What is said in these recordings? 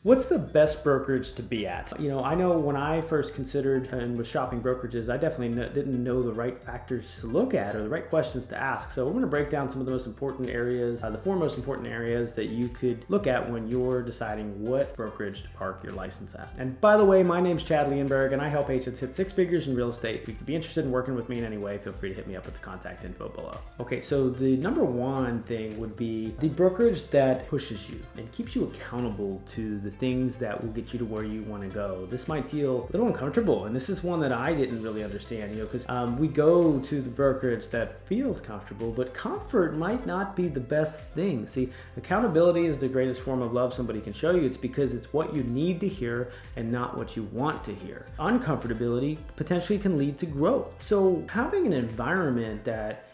What's the best brokerage to be at? I know when I first considered and was shopping brokerages, I definitely didn't know the right factors to look at or the right questions to ask. So we're going to break down some of the most important areas, the four most important areas that you could look at when you're deciding what brokerage to park your license at. And by the way, my name's Chad Leonberg, and I help agents hit six figures in real estate. If you could be interested in working with me in any way, feel free to hit me up at the contact info below. Okay, so the number one thing would be the brokerage that pushes you and keeps you accountable to the things that will get you to where you want to go. This might feel a little uncomfortable, and this is one that I didn't really understand, because we go to the brokerage that feels comfortable, but comfort might not be the best thing. See, accountability is the greatest form of love somebody can show you. It's because it's what you need to hear and not what you want to hear. Uncomfortability potentially can lead to growth. So having an environment that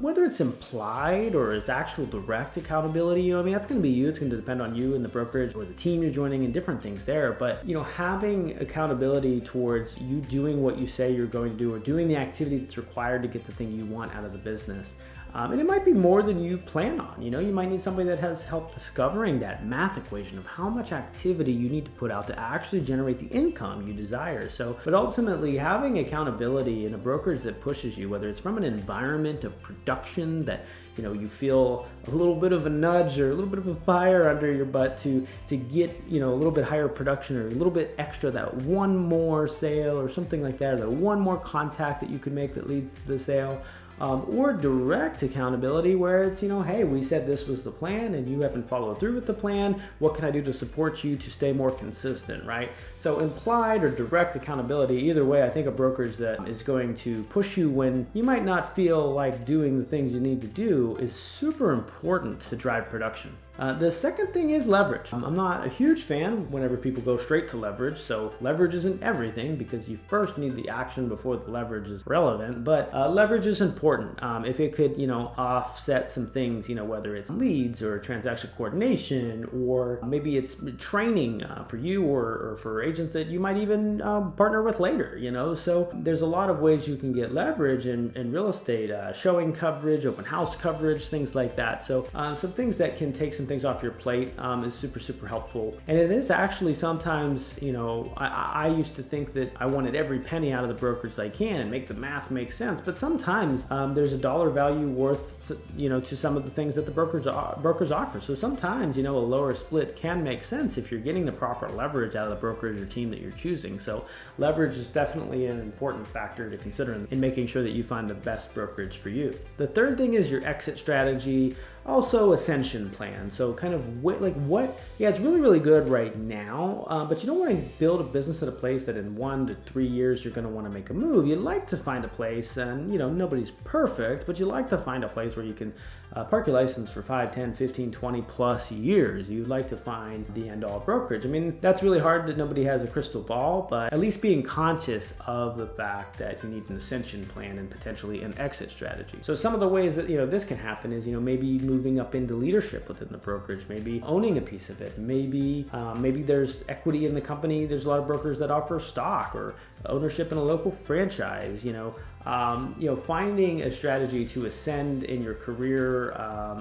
whether it's implied or it's actual direct accountability, that's going to be you. It's going to depend on you and the brokerage or the team you're joining and different things there. But, having accountability towards you doing what you say you're going to do or doing the activity that's required to get the thing you want out of the business. And it might be more than you plan on. You might need somebody that has help discovering that math equation of how much activity you need to put out to actually generate the income you desire. But ultimately, having accountability in a brokerage that pushes you, whether it's from an environment of production that you feel a little bit of a nudge or a little bit of a fire under your butt to get a little bit higher production or a little bit extra, that one more sale or something like that, or the one more contact that you can make that leads to the sale. Or direct accountability where it's, hey, we said this was the plan and you haven't followed through with the plan. What can I do to support you to stay more consistent, right? So implied or direct accountability, either way, I think a brokerage that is going to push you when you might not feel like doing the things you need to do is super important to drive production. The second thing is leverage. I'm not a huge fan whenever people go straight to leverage. So leverage isn't everything because you first need the action before the leverage is relevant. But leverage is important. If it could, offset some things, whether it's leads or transaction coordination, or maybe it's training for you or for agents that you might even partner with later, So there's a lot of ways you can get leverage in real estate, showing coverage, open house coverage, things like that. So some things that can take some things off your plate is super helpful. And it is actually sometimes, I used to think that I wanted every penny out of the brokerage that I can and make the math make sense. But sometimes there's a dollar value worth, to some of the things that the brokers offer. So sometimes, a lower split can make sense if you're getting the proper leverage out of the brokerage or team that you're choosing. So leverage is definitely an important factor to consider in making sure that you find the best brokerage for you. The third thing is your exit strategy. Also, Ascension plan. So kind of it's really good right now, but you don't want to build a business at a place that in 1 to 3 years you're going to want to make a move. You'd like to find a place, and nobody's perfect, but you like to find a place where you can park your license for 5, 10, 15, 20 plus years. You'd like to find the end all brokerage. That's really hard that nobody has a crystal ball, but at least being conscious of the fact that you need an Ascension plan and potentially an exit strategy. So some of the ways that this can happen is maybe moving up into leadership within the brokerage, maybe owning a piece of it, maybe there's equity in the company. There's a lot of brokers that offer stock or ownership in a local franchise. Finding a strategy to ascend in your career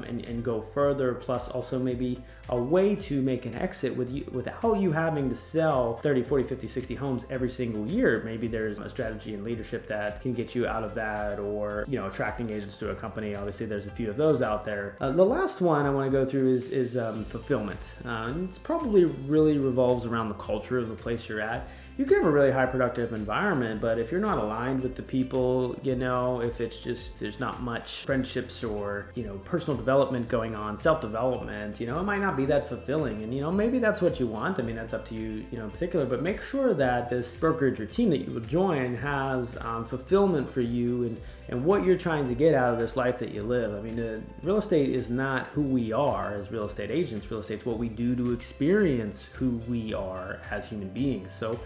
and go further, plus also maybe a way to make an exit without you having to sell 30, 40, 50, 60 homes every single year. Maybe there's a strategy in leadership that can get you out of that, or attracting agents to a company. Obviously there's a few of those out there. The last one I want to go through is fulfillment. It's probably really revolves around the culture of the place you're at. You can have a really high productive environment, but if you're not aligned with the people, if it's just, there's not much friendships or, personal development going on, self-development, it might not be that fulfilling. And, maybe that's what you want. That's up to you, in particular, but make sure that this brokerage or team that you will join has fulfillment for you and what you're trying to get out of this life that you live. Real estate is not who we are as real estate agents. Real estate's what we do to experience who we are as human beings. So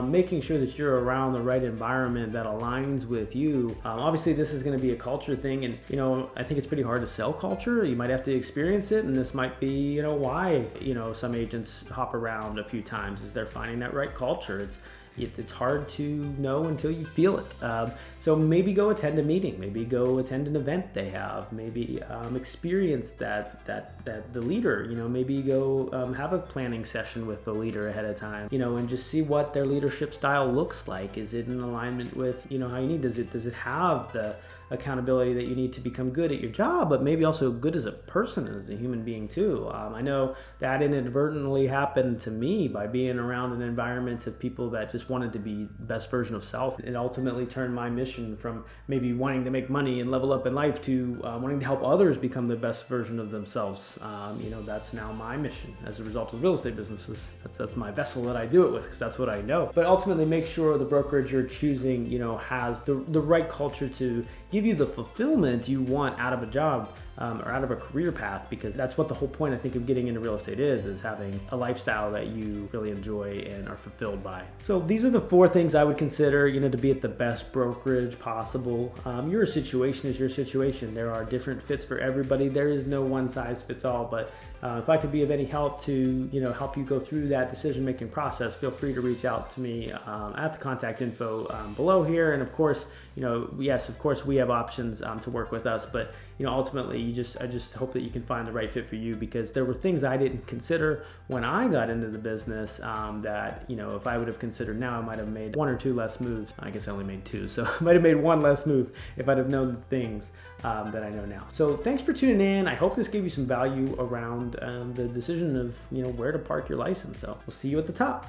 making sure that you're around the right environment that aligns with you. Obviously this is going to be a culture thing, and I think it's pretty hard to sell culture. You might have to experience it, and this might be why some agents hop around a few times, is they're finding that right culture. It's hard to know until you feel it. So maybe go attend a meeting, maybe go attend an event they have, maybe experience that the leader, maybe go have a planning session with the leader ahead of time, and just see what their leadership style looks like. Is it in alignment with, how you need? Does it have the accountability that you need to become good at your job, but maybe also good as a person, as a human being too. I know that inadvertently happened to me by being around an environment of people that just wanted to be the best version of self. It ultimately turned my mission from maybe wanting to make money and level up in life to wanting to help others become the best version of themselves. That's now my mission as a result of real estate businesses. That's my vessel that I do it with, because that's what I know. But ultimately, make sure the brokerage you're choosing, has the right culture to give you the fulfillment you want out of a job or out of a career path, because that's what the whole point, I think, of getting into real estate is having a lifestyle that you really enjoy and are fulfilled by. So these are the 4 things I would consider, to be at the best brokerage possible. Your situation is your situation. There are different fits for everybody. There is no one size fits all, but if I could be of any help to, help you go through that decision-making process, feel free to reach out to me at the contact info below here. And of course, yes, of course we have options to work with us, but ultimately I just hope that you can find the right fit for you, because there were things I didn't consider when I got into the business that, if I would have considered now, I might have made 1 or 2 less moves. I guess I only made 2, so I might have made 1 less move if I'd have known the things that I know now. So thanks for tuning in. I hope this gave you some value around the decision of, where to park your license. So we'll see you at the top.